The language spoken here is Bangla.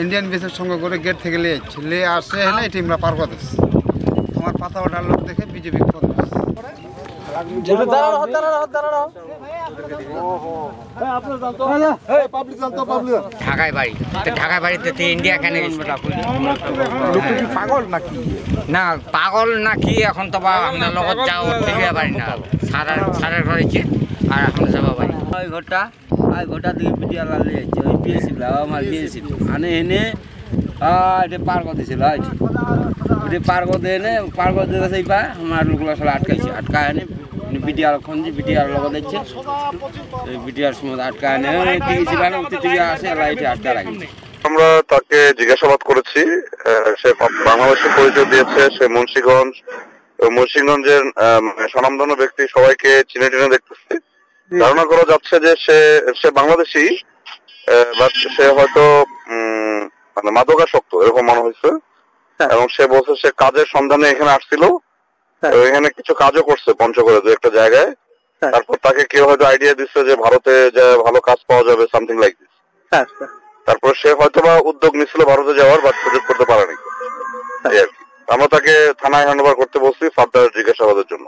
ইন্ডিয়ান বিসের সঙ্গে করে গেট থেকে নিয়ে আসছে হলে এটি আমরা পার করতেছি। আমার পাতা ওঠার লোক দেখে বিজেপি ফোন ঢাকায় বাড়ি, ঢাকায় বাড়িতে ইন্ডিয়া কেন পাগল নাকি? না পাগল নাকি এখন তো আমরা লগত যাও থেকে পারি না, সারের ঘরেছে আর এখন যাবো বাড়ি। ওই ঘরটা দিকে পিটিয়া লাগলে যাচ্ছে ওই পিএসি আমার পিএসি আনে এনে এটা পার করে দিয়েছিল ওইটা পার করে এনে পার করে দিতে সেই পা আমার লোকগুলো সব আটকাইছে, আটকা এনে বিটিআর খঞ্জি বিটিআর লগত দিচ্ছে বিটিআর সময় আটকা এনে আসে লাইটে আটকা লাগিয়েছে। আমরা তাকে জিজ্ঞাসাবাদ করেছি, সে বাংলাদেশের পরিচয় দিয়েছে, সে মুন্সিগঞ্জের স্বনামধন্য ব্যক্তি, সবাইকে চিনে টিনে দেখতেছে। ধারণা করা যাচ্ছে যে সে বাংলাদেশী, বাট সে হয়তো মানে মাদকাসক্ত এরকম মনে হয়েছে। এবং সে বলছে সে কাজের সন্ধানে এখানে আসছিল, এখানে কিছু কাজও করছে পঞ্চগড়ে দু একটা জায়গায়। তারপর তাকে কেউ হয়তো আইডিয়া দিচ্ছে যে ভারতে যে ভালো কাজ পাওয়া যাবে, সামথিং লাইক দিস। তারপর সে হয়তো বা উদ্যোগ নিচ্ছিল ভারতে যাওয়ার, বাট সুযোগ করতে পারেনি। আমরা তাকে থানায় হ্যান্ড ওভার করতে বলছি ফার্দার জিজ্ঞাসাবাদের জন্য।